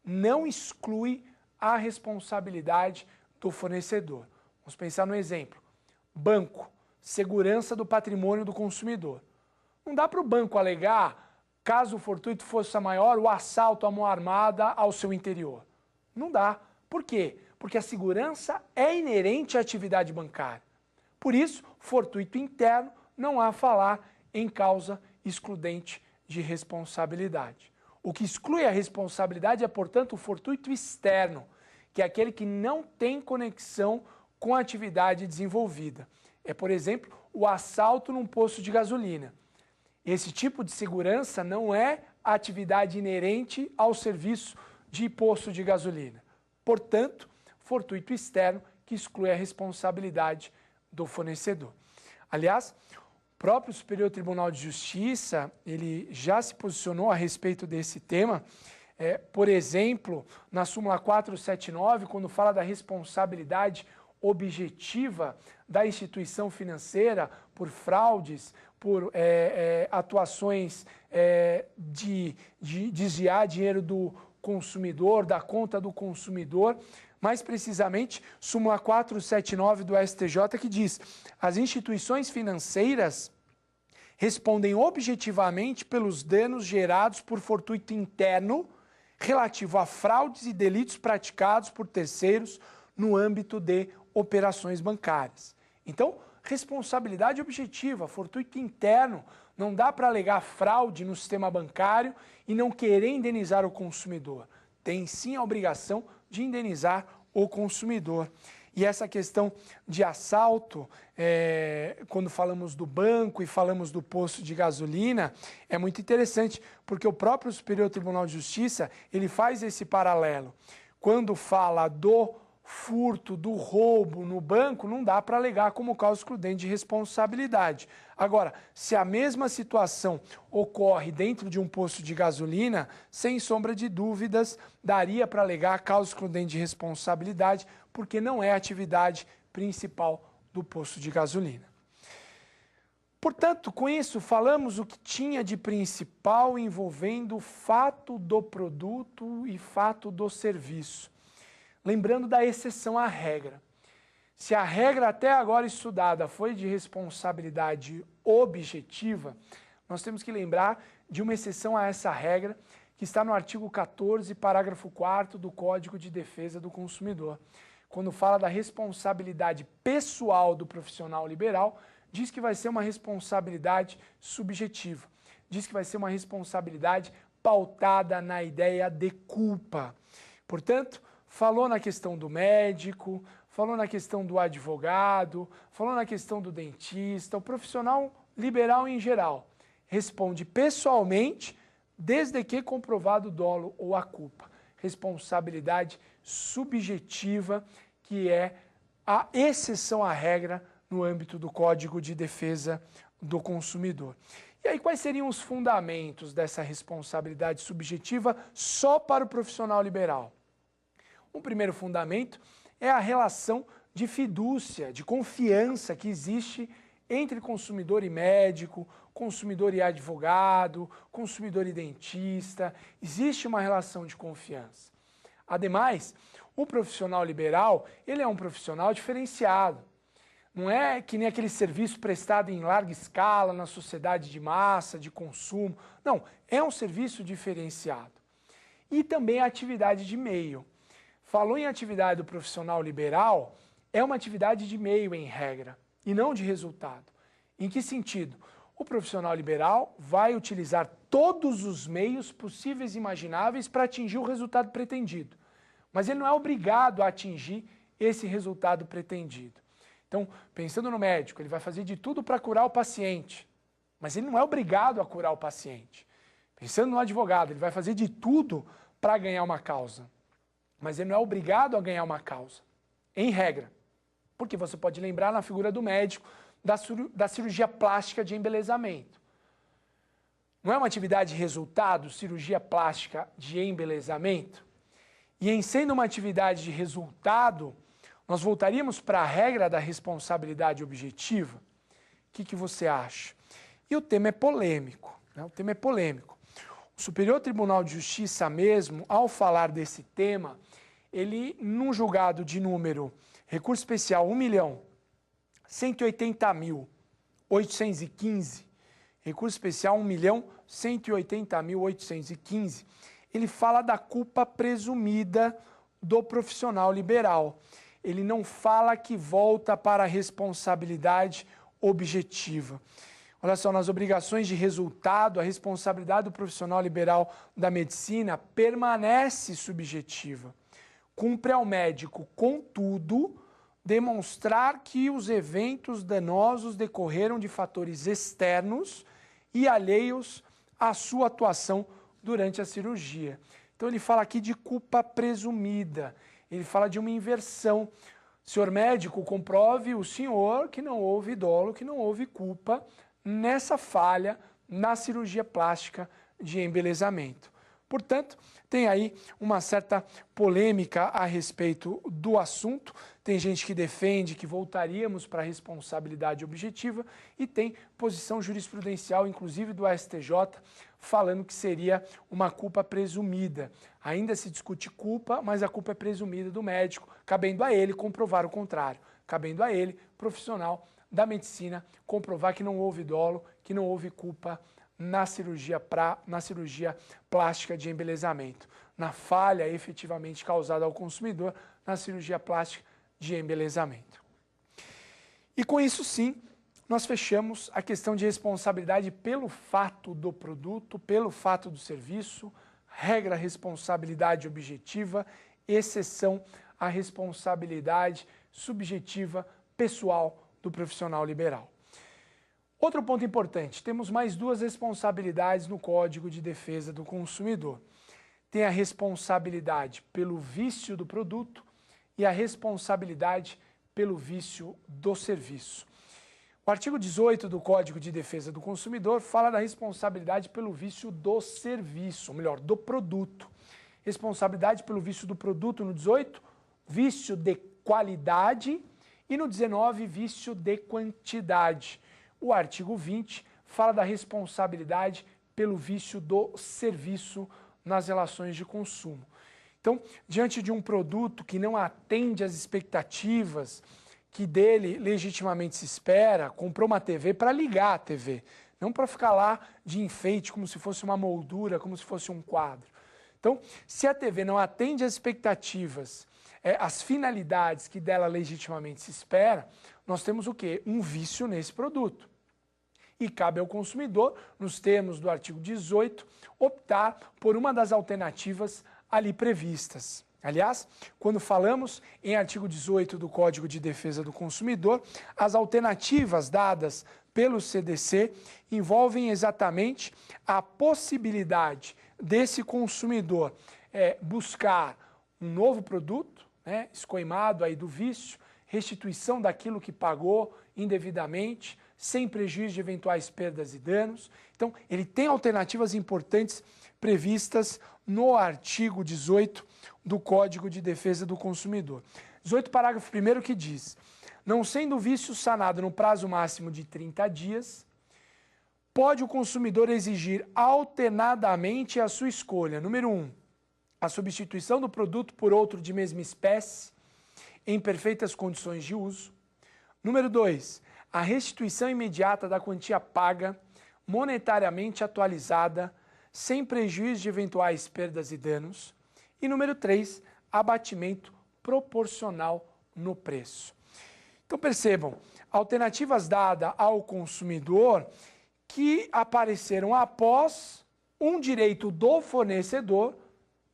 não exclui a responsabilidade do fornecedor. Vamos pensar no exemplo. Banco, segurança do patrimônio do consumidor. Não dá para o banco alegar, caso o fortuito fosse maior, o assalto à mão armada ao seu interior. Não dá. Por quê? Porque a segurança é inerente à atividade bancária. Por isso, fortuito interno, não há a falar em causa excludente de responsabilidade. O que exclui a responsabilidade é, portanto, o fortuito externo, que é aquele que não tem conexão com a atividade desenvolvida. É, por exemplo, o assalto num posto de gasolina. Esse tipo de segurança não é atividade inerente ao serviço de posto de gasolina. Portanto, fortuito externo que exclui a responsabilidade do fornecedor. Aliás, o próprio Superior Tribunal de Justiça, ele já se posicionou a respeito desse tema, por exemplo, na súmula 479, quando fala da responsabilidade objetiva da instituição financeira por fraudes, por atuações de desviar dinheiro do consumidor, da conta do consumidor, mais precisamente, súmula 479 do STJ, que diz: as instituições financeiras respondem objetivamente pelos danos gerados por fortuito interno relativo a fraudes e delitos praticados por terceiros no âmbito de operações bancárias. Então, responsabilidade objetiva, fortuito interno, não dá para alegar fraude no sistema bancário e não querer indenizar o consumidor. Tem sim a obrigação de indenizar o consumidor. E essa questão de assalto, quando falamos do banco e falamos do posto de gasolina, é muito interessante, porque o próprio Superior Tribunal de Justiça, ele faz esse paralelo. Quando fala do furto, do roubo no banco, não dá para alegar como causa excludente de responsabilidade. Agora, se a mesma situação ocorre dentro de um posto de gasolina, sem sombra de dúvidas, daria para alegar causa excludente de responsabilidade, porque não é a atividade principal do posto de gasolina. Portanto, com isso, falamos o que tinha de principal envolvendo o fato do produto e fato do serviço. Lembrando da exceção à regra. Se a regra até agora estudada foi de responsabilidade objetiva, nós temos que lembrar de uma exceção a essa regra que está no artigo 14, parágrafo 4º do Código de Defesa do Consumidor. Quando fala da responsabilidade pessoal do profissional liberal, diz que vai ser uma responsabilidade subjetiva. Diz que vai ser uma responsabilidade pautada na ideia de culpa. Portanto, falou na questão do médico, falou na questão do advogado, falou na questão do dentista, o profissional liberal em geral responde pessoalmente, desde que comprovado o dolo ou a culpa. Responsabilidade subjetiva, que é a exceção à regra no âmbito do Código de Defesa do Consumidor. E aí, quais seriam os fundamentos dessa responsabilidade subjetiva só para o profissional liberal? Um primeiro fundamento é a relação de fidúcia, de confiança que existe entre consumidor e médico, consumidor e advogado, consumidor e dentista. Existe uma relação de confiança. Ademais, o profissional liberal, ele é um profissional diferenciado. Não é que nem aquele serviço prestado em larga escala na sociedade de massa, de consumo. Não, é um serviço diferenciado. E também a atividade de meio. Falou em atividade do profissional liberal, é uma atividade de meio em regra, e não de resultado. Em que sentido? O profissional liberal vai utilizar todos os meios possíveis e imagináveis para atingir o resultado pretendido. mas ele não é obrigado a atingir esse resultado pretendido. Então, pensando no médico, ele vai fazer de tudo para curar o paciente, mas ele não é obrigado a curar o paciente. Pensando no advogado, ele vai fazer de tudo para ganhar uma causa, mas ele não é obrigado a ganhar uma causa, em regra. Porque você pode lembrar na figura do médico da cirurgia plástica de embelezamento. Não é uma atividade de resultado, cirurgia plástica de embelezamento? E em sendo uma atividade de resultado, nós voltaríamos para a regra da responsabilidade objetiva? O que você acha? E o tema é polêmico, né? O tema é polêmico. O Superior Tribunal de Justiça mesmo, ao falar desse tema, ele, num julgado de número, recurso especial 1.180.815, recurso especial 1.180.815, ele fala da culpa presumida do profissional liberal. Ele não fala que volta para a responsabilidade objetiva. Olha só, nas obrigações de resultado, a responsabilidade do profissional liberal da medicina permanece subjetiva. Cumpre ao médico, contudo, demonstrar que os eventos danosos decorreram de fatores externos e alheios à sua atuação durante a cirurgia. Então ele fala aqui de culpa presumida, ele fala de uma inversão. Senhor médico, comprove o senhor que não houve dolo, que não houve culpa nessa falha na cirurgia plástica de embelezamento. Portanto, tem aí uma certa polêmica a respeito do assunto. Tem gente que defende que voltaríamos para a responsabilidade objetiva e tem posição jurisprudencial, inclusive do STJ, falando que seria uma culpa presumida. Ainda se discute culpa, mas a culpa é presumida do médico, cabendo a ele comprovar o contrário. Cabendo a ele, profissional da medicina, comprovar que não houve dolo, que não houve culpa na cirurgia plástica de embelezamento, na falha efetivamente causada ao consumidor na cirurgia plástica de embelezamento. E com isso sim, nós fechamos a questão de responsabilidade pelo fato do produto, pelo fato do serviço, regra responsabilidade objetiva, exceção à responsabilidade subjetiva pessoal do profissional liberal. Outro ponto importante, temos mais duas responsabilidades no Código de Defesa do Consumidor. Tem a responsabilidade pelo vício do produto e a responsabilidade pelo vício do serviço. O artigo 18 do Código de Defesa do Consumidor fala da responsabilidade pelo vício do serviço, ou melhor, do produto. Responsabilidade pelo vício do produto no 18, vício de qualidade, e no 19, vício de quantidade. O artigo 20 fala da responsabilidade pelo vício do serviço nas relações de consumo. Então, diante de um produto que não atende às expectativas que dele legitimamente se espera, comprou uma TV para ligar a TV, não para ficar lá de enfeite, como se fosse uma moldura, como se fosse um quadro. Então, se a TV não atende às expectativas, as finalidades que dela legitimamente se espera, nós temos o quê? Um vício nesse produto. E cabe ao consumidor, nos termos do artigo 18, optar por uma das alternativas ali previstas. Aliás, quando falamos em artigo 18 do Código de Defesa do Consumidor, as alternativas dadas pelo CDC envolvem exatamente a possibilidade desse consumidor buscar um novo produto, escoimado aí do vício, restituição daquilo que pagou indevidamente, sem prejuízo de eventuais perdas e danos. Então, ele tem alternativas importantes previstas no artigo 18 do Código de Defesa do Consumidor. 18, parágrafo 1º, que diz: não sendo o vício sanado no prazo máximo de 30 dias, pode o consumidor exigir alternadamente a sua escolha. Número 1, a substituição do produto por outro de mesma espécie, em perfeitas condições de uso. Número 2, a restituição imediata da quantia paga, monetariamente atualizada, sem prejuízo de eventuais perdas e danos. E número 3, abatimento proporcional no preço. Então percebam, alternativas dadas ao consumidor que apareceram após um direito do fornecedor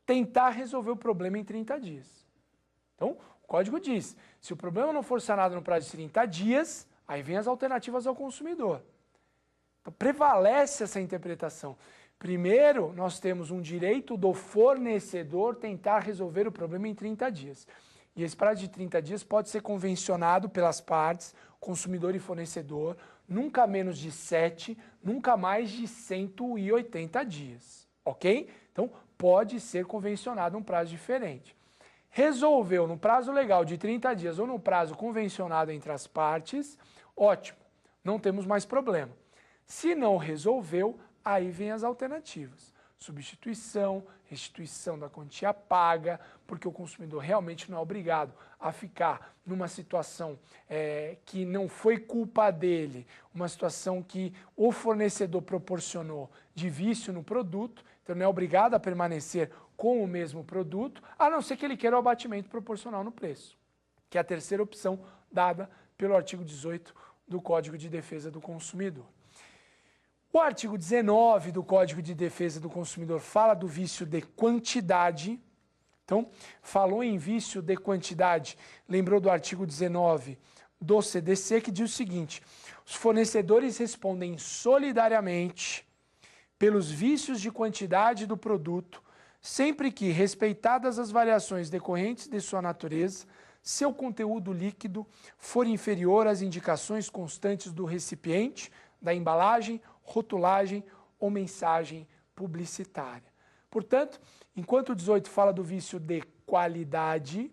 tentar resolver o problema em 30 dias. Então, o código diz, se o problema não for sanado no prazo de 30 dias, aí vem as alternativas ao consumidor. Então, prevalece essa interpretação. Primeiro, nós temos um direito do fornecedor tentar resolver o problema em 30 dias. E esse prazo de 30 dias pode ser convencionado pelas partes, consumidor e fornecedor, nunca menos de 7, nunca mais de 180 dias, ok? Então, pode ser convencionado um prazo diferente. Resolveu no prazo legal de 30 dias ou no prazo convencionado entre as partes, ótimo, não temos mais problema. Se não resolveu, aí vem as alternativas. Substituição, restituição da quantia paga, porque o consumidor realmente não é obrigado a ficar numa situação que não foi culpa dele, uma situação que o fornecedor proporcionou de vício no produto, então não é obrigado a permanecer com o mesmo produto, a não ser que ele queira o abatimento proporcional no preço, que é a terceira opção dada pelo artigo 18 do Código de Defesa do Consumidor. O artigo 19 do Código de Defesa do Consumidor fala do vício de quantidade. Então, falou em vício de quantidade, lembrou do artigo 19 do CDC, que diz o seguinte: os fornecedores respondem solidariamente pelos vícios de quantidade do produto, sempre que, respeitadas as variações decorrentes de sua natureza, seu conteúdo líquido for inferior às indicações constantes do recipiente, da embalagem, rotulagem ou mensagem publicitária. Portanto, enquanto o 18 fala do vício de qualidade,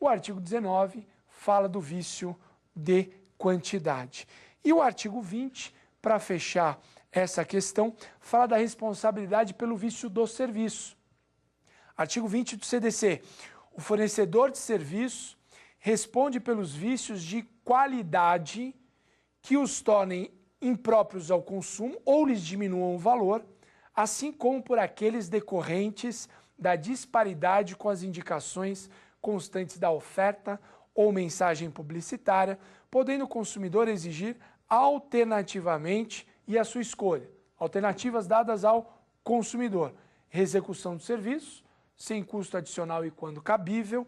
o artigo 19 fala do vício de quantidade. E o artigo 20, para fechar essa questão, fala da responsabilidade pelo vício do serviço. Artigo 20 do CDC. O fornecedor de serviço responde pelos vícios de qualidade que os tornem impróprios ao consumo ou lhes diminuam o valor, assim como por aqueles decorrentes da disparidade com as indicações constantes da oferta ou mensagem publicitária, podendo o consumidor exigir alternativamente e a sua escolha. Alternativas dadas ao consumidor: execução do serviço, sem custo adicional e quando cabível,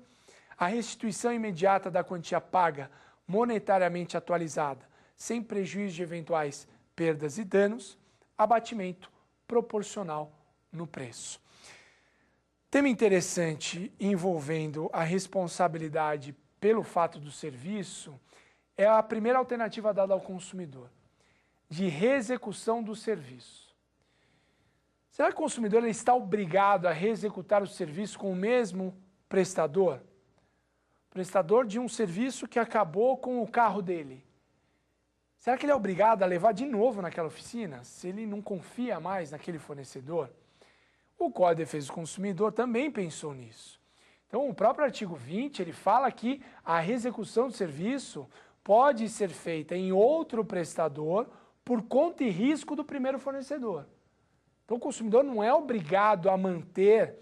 a restituição imediata da quantia paga monetariamente atualizada, sem prejuízo de eventuais perdas e danos, abatimento proporcional no preço. Tema interessante envolvendo a responsabilidade pelo fato do serviço é a primeira alternativa dada ao consumidor, de reexecução do serviço. Será que o consumidor está obrigado a reexecutar o serviço com o mesmo prestador? Prestador de um serviço que acabou com o carro dele. Será que ele é obrigado a levar de novo naquela oficina, se ele não confia mais naquele fornecedor? O Código de Defesa do Consumidor também pensou nisso. Então, o próprio artigo 20, ele fala que a reexecução do serviço pode ser feita em outro prestador por conta e risco do primeiro fornecedor. Então, o consumidor não é obrigado a manter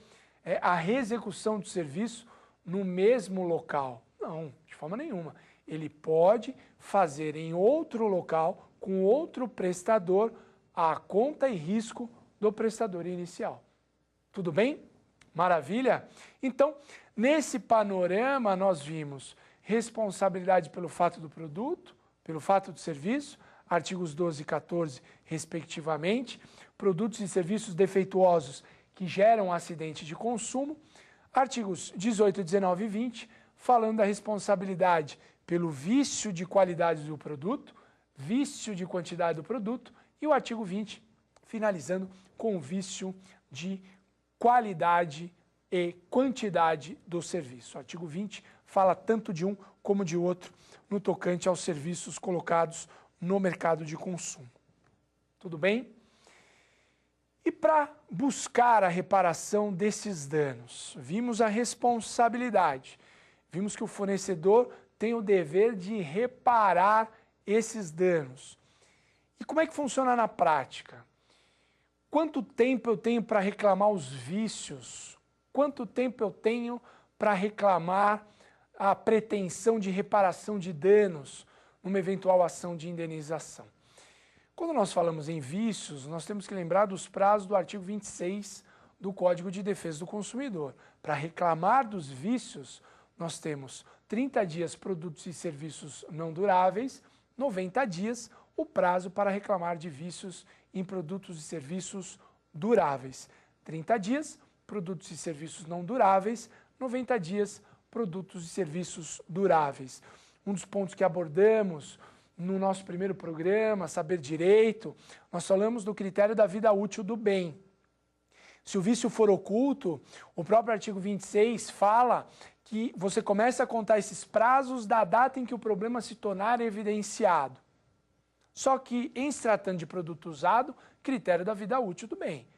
a reexecução do serviço no mesmo local. Não, de forma nenhuma. Ele pode fazer em outro local, com outro prestador, a conta e risco do prestador inicial. Tudo bem? Maravilha? Então, nesse panorama, nós vimos responsabilidade pelo fato do produto, pelo fato do serviço, artigos 12 e 14, respectivamente, produtos e serviços defeituosos que geram acidente de consumo, artigos 18, 19 e 20, falando da responsabilidade pelo vício de qualidade do produto, vício de quantidade do produto, e o artigo 20, finalizando com o vício de qualidade e quantidade do serviço. O artigo 20 fala tanto de um como de outro no tocante aos serviços colocados no mercado de consumo. Tudo bem? E para buscar a reparação desses danos, vimos a responsabilidade, vimos que o fornecedor tem o dever de reparar esses danos. E como é que funciona na prática? Quanto tempo eu tenho para reclamar os vícios? Quanto tempo eu tenho para reclamar a pretensão de reparação de danos numa eventual ação de indenização? Quando nós falamos em vícios, nós temos que lembrar dos prazos do artigo 26 do Código de Defesa do Consumidor. Para reclamar dos vícios, nós temos 30 dias produtos e serviços não duráveis, 90 dias o prazo para reclamar de vícios em produtos e serviços duráveis. 30 dias, produtos e serviços não duráveis, 90 dias, produtos e serviços duráveis. Um dos pontos que abordamos no nosso primeiro programa, Saber Direito, nós falamos do critério da vida útil do bem. Se o vício for oculto, o próprio artigo 26 fala que você começa a contar esses prazos da data em que o problema se tornar evidenciado. Só que, em se tratando de produto usado, critério da vida útil do bem.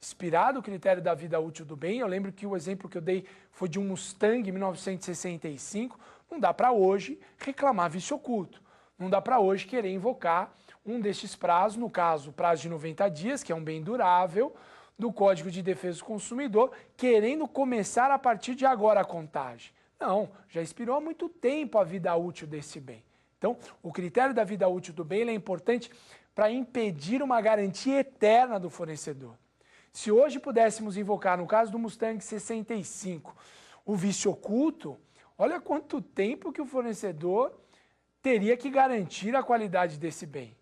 Inspirado o critério da vida útil do bem, eu lembro que o exemplo que eu dei foi de um Mustang 1965, não dá para hoje reclamar vício oculto. Não dá para hoje querer invocar um destes prazos, no caso, o prazo de 90 dias, que é um bem durável, do Código de Defesa do Consumidor, querendo começar a partir de agora a contagem. Não, já expirou há muito tempo a vida útil desse bem. Então, o critério da vida útil do bem é importante para impedir uma garantia eterna do fornecedor. Se hoje pudéssemos invocar, no caso do Mustang 65, o vício oculto, olha quanto tempo que o fornecedor teria que garantir a qualidade desse bem.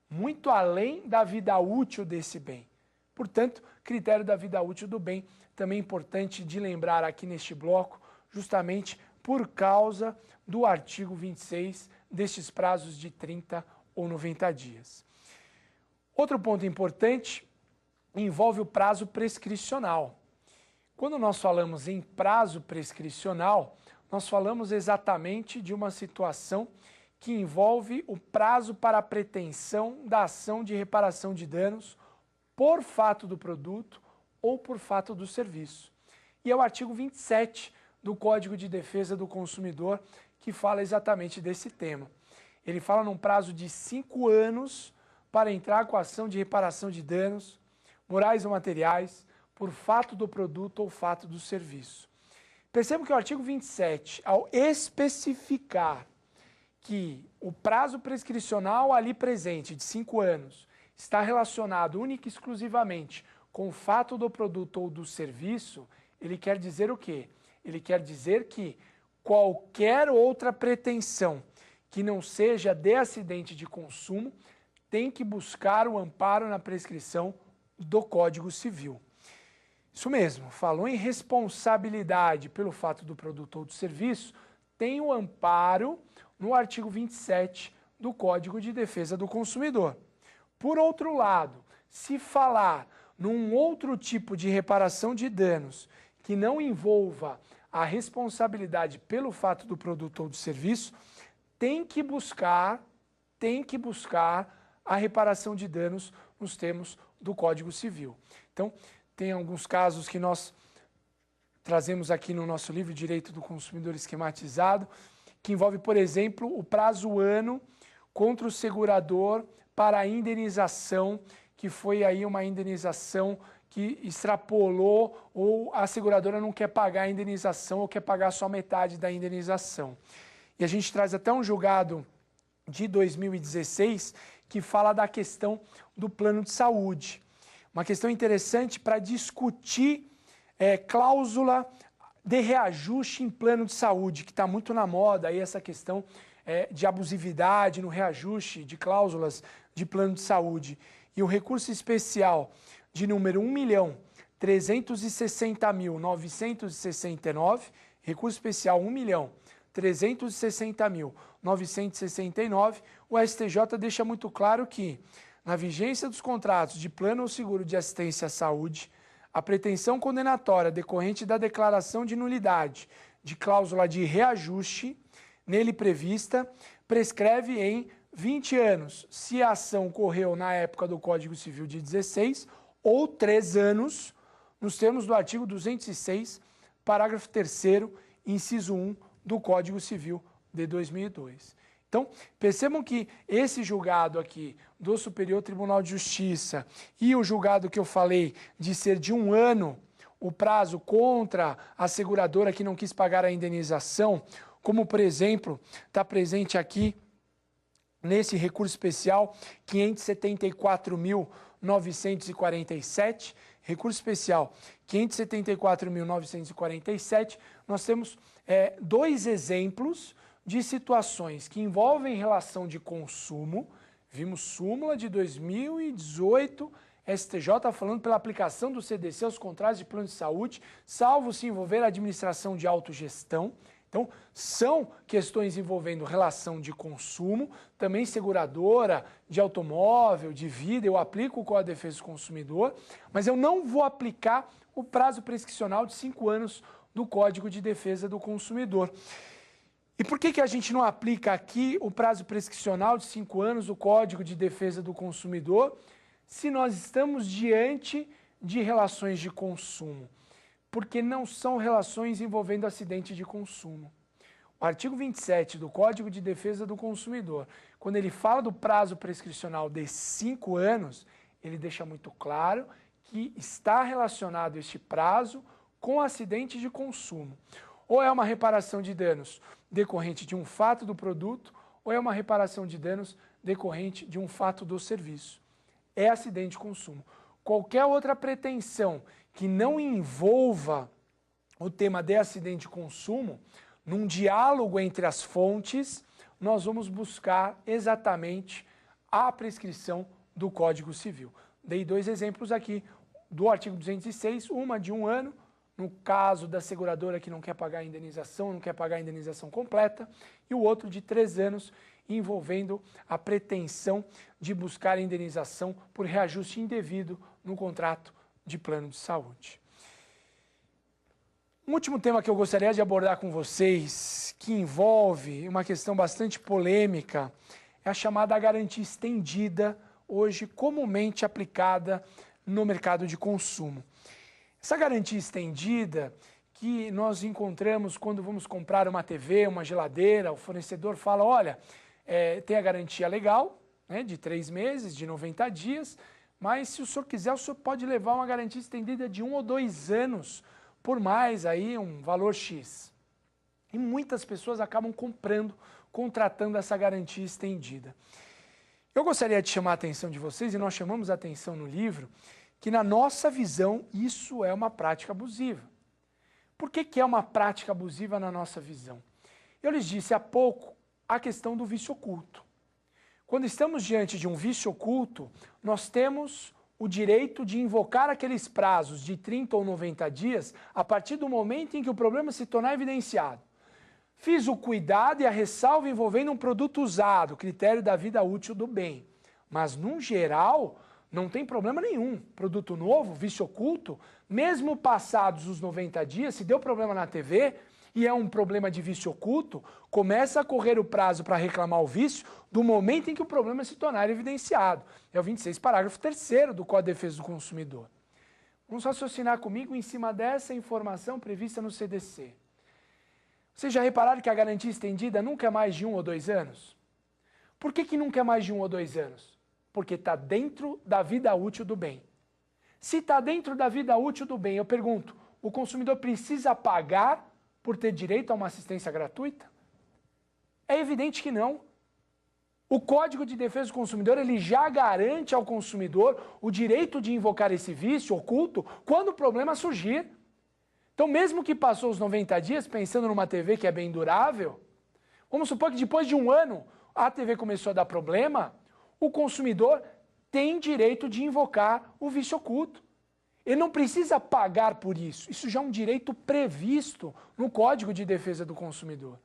Muito além da vida útil desse bem. Portanto, critério da vida útil do bem, também importante de lembrar aqui neste bloco, justamente por causa do artigo 26, destes prazos de 30 ou 90 dias. Outro ponto importante envolve o prazo prescricional. Quando nós falamos em prazo prescricional, nós falamos exatamente de uma situação que envolve o prazo para a pretensão da ação de reparação de danos por fato do produto ou por fato do serviço. E é o artigo 27 do Código de Defesa do Consumidor que fala exatamente desse tema. Ele fala num prazo de 5 anos para entrar com a ação de reparação de danos morais ou materiais por fato do produto ou fato do serviço. Perceba que o artigo 27, ao especificar que o prazo prescricional ali presente de 5 anos está relacionado única e exclusivamente com o fato do produto ou do serviço, ele quer dizer o quê? Ele quer dizer que qualquer outra pretensão que não seja de acidente de consumo tem que buscar o amparo na prescrição do Código Civil. Isso mesmo, falou em responsabilidade pelo fato do produto ou do serviço, tem o amparo no artigo 27 do Código de Defesa do Consumidor. Por outro lado, se falar num outro tipo de reparação de danos que não envolva a responsabilidade pelo fato do produto ou do serviço, tem que buscar a reparação de danos nos termos do Código Civil. Então, tem alguns casos que nós trazemos aqui no nosso livro Direito do Consumidor Esquematizado, que envolve, por exemplo, o prazo ano contra o segurador para a indenização, que foi aí uma indenização que extrapolou ou a seguradora não quer pagar a indenização ou quer pagar só metade da indenização. E a gente traz até um julgado de 2016 que fala da questão do plano de saúde. Uma questão interessante para discutir cláusula de reajuste em plano de saúde, que está muito na moda aí essa questão de abusividade no reajuste de cláusulas de plano de saúde. E o recurso especial de número 1.360.969, recurso especial 1.360.969, o STJ deixa muito claro que, na vigência dos contratos de plano ou seguro de assistência à saúde, a pretensão condenatória decorrente da declaração de nulidade de cláusula de reajuste nele prevista prescreve em 20 anos, se a ação ocorreu na época do Código Civil de 16, ou 3 anos, nos termos do artigo 206, parágrafo 3º, inciso 1 do Código Civil de 2002. Então, percebam que esse julgado aqui do Superior Tribunal de Justiça e o julgado que eu falei de ser de 1 ano, o prazo contra a seguradora que não quis pagar a indenização, como, por exemplo, está presente aqui nesse recurso especial 574.900 574.947, recurso especial 574.947, nós temos dois exemplos de situações que envolvem relação de consumo. Vimos súmula de 2018, STJ falando pela aplicação do CDC aos contratos de plano de saúde, salvo se envolver a administração de autogestão. Então, são questões envolvendo relação de consumo, também seguradora, de automóvel, de vida, eu aplico o Código de Defesa do Consumidor, mas eu não vou aplicar o prazo prescricional de 5 anos do Código de Defesa do Consumidor. E por que a gente não aplica aqui o prazo prescricional de 5 anos do Código de Defesa do Consumidor, se nós estamos diante de relações de consumo? Porque não são relações envolvendo acidente de consumo. O artigo 27 do Código de Defesa do Consumidor, quando ele fala do prazo prescricional de 5 anos, ele deixa muito claro que está relacionado este prazo com acidente de consumo. Ou é uma reparação de danos decorrente de um fato do produto, ou é uma reparação de danos decorrente de um fato do serviço. É acidente de consumo. Qualquer outra pretensão que não envolva o tema de acidente de consumo, num diálogo entre as fontes, nós vamos buscar exatamente a prescrição do Código Civil. Dei dois exemplos aqui do artigo 206, uma de 1 ano, no caso da seguradora que não quer pagar a indenização, não quer pagar a indenização completa, e o outro de 3 anos, envolvendo a pretensão de buscar a indenização por reajuste indevido no contrato de plano de saúde. Um último tema que eu gostaria de abordar com vocês, que envolve uma questão bastante polêmica, é a chamada garantia estendida, hoje comumente aplicada no mercado de consumo. Essa garantia estendida que nós encontramos quando vamos comprar uma TV, uma geladeira, o fornecedor fala, olha, tem a garantia legal, né, de 3 meses, de 90 dias, mas se o senhor quiser, o senhor pode levar uma garantia estendida de 1 ou 2 anos, por mais aí um valor X. E muitas pessoas acabam contratando essa garantia estendida. Eu gostaria de chamar a atenção de vocês, e nós chamamos a atenção no livro, que na nossa visão isso é uma prática abusiva. Por que é uma prática abusiva na nossa visão? Eu lhes disse há pouco a questão do vício oculto. Quando estamos diante de um vício oculto, nós temos o direito de invocar aqueles prazos de 30 ou 90 dias a partir do momento em que o problema se tornar evidenciado. Fiz o cuidado e a ressalva envolvendo um produto usado, critério da vida útil do bem. Mas, no geral, não tem problema nenhum. Produto novo, vício oculto, mesmo passados os 90 dias, se deu problema na TV e é um problema de vício oculto, começa a correr o prazo para reclamar o vício do momento em que o problema se tornar evidenciado. É o 26, parágrafo 3º do Código de Defesa do Consumidor. Vamos raciocinar comigo em cima dessa informação prevista no CDC. Vocês já repararam que a garantia estendida nunca é mais de 1 ou 2 anos? Por que nunca é mais de 1 ou 2 anos? Porque está dentro da vida útil do bem. Se está dentro da vida útil do bem, eu pergunto, o consumidor precisa pagar por ter direito a uma assistência gratuita? É evidente que não. O Código de Defesa do Consumidor ele já garante ao consumidor o direito de invocar esse vício oculto quando o problema surgir. Então, mesmo que passou os 90 dias, pensando numa TV que é bem durável, vamos supor que depois de 1 ano a TV começou a dar problema, o consumidor tem direito de invocar o vício oculto. Ele não precisa pagar por isso. Isso já é um direito previsto no Código de Defesa do Consumidor.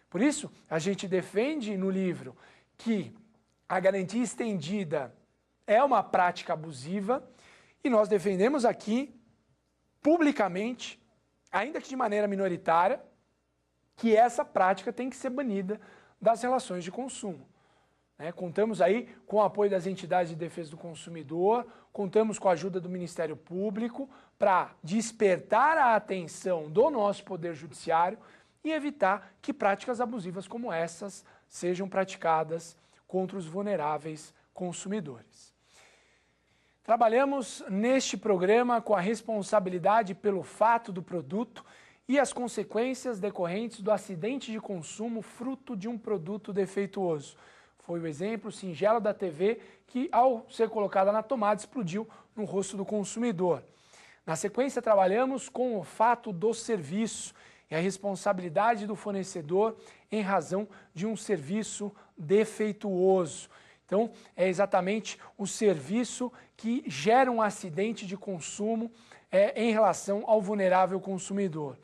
Por isso, a gente defende no livro que a garantia estendida é uma prática abusiva e nós defendemos aqui, publicamente, ainda que de maneira minoritária, que essa prática tem que ser banida das relações de consumo. Contamos aí com o apoio das entidades de defesa do consumidor, contamos com a ajuda do Ministério Público para despertar a atenção do nosso Poder Judiciário e evitar que práticas abusivas como essas sejam praticadas contra os vulneráveis consumidores. Trabalhamos neste programa com a responsabilidade pelo fato do produto e as consequências decorrentes do acidente de consumo fruto de um produto defeituoso. Foi o exemplo singelo da TV que, ao ser colocada na tomada, explodiu no rosto do consumidor. Na sequência, trabalhamos com o fato do serviço e a responsabilidade do fornecedor em razão de um serviço defeituoso. Então, é exatamente o serviço que gera um acidente de consumo em relação ao vulnerável consumidor.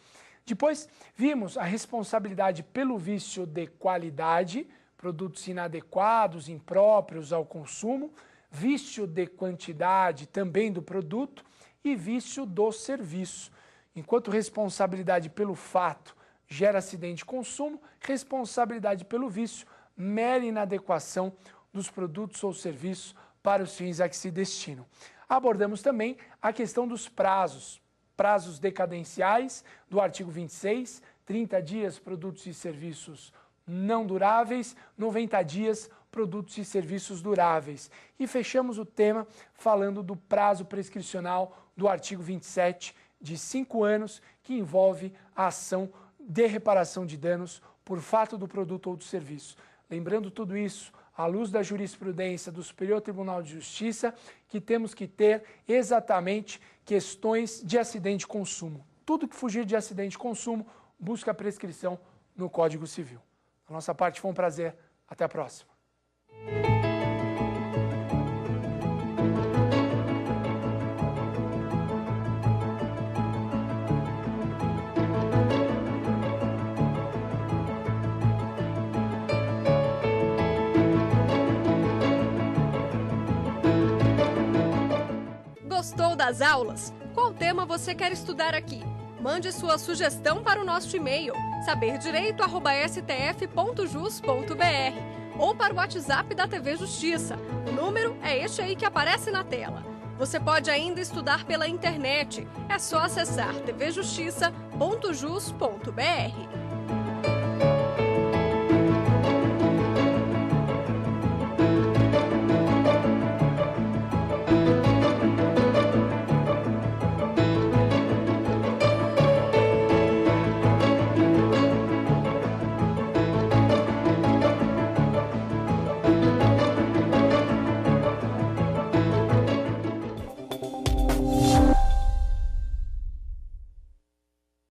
Depois, vimos a responsabilidade pelo vício de qualidade, produtos inadequados, impróprios ao consumo, vício de quantidade também do produto e vício do serviço. Enquanto responsabilidade pelo fato gera acidente de consumo, responsabilidade pelo vício, mera inadequação dos produtos ou serviços para os fins a que se destinam. Abordamos também a questão dos prazos decadenciais do artigo 26, 30 dias produtos e serviços não duráveis, 90 dias produtos e serviços duráveis. E fechamos o tema falando do prazo prescricional do artigo 27, de 5 anos, que envolve a ação de reparação de danos por fato do produto ou do serviço. Lembrando tudo isso, à luz da jurisprudência do Superior Tribunal de Justiça, que temos que ter exatamente questões de acidente de consumo. Tudo que fugir de acidente de consumo busca a prescrição no Código Civil. Da nossa parte foi um prazer. Até a próxima. Gostou das aulas? Qual tema você quer estudar aqui? Mande sua sugestão para o nosso e-mail saberdireito@stf.jus.br ou para o WhatsApp da TV Justiça. O número é este aí que aparece na tela. Você pode ainda estudar pela internet. É só acessar tvjustiça.jus.br.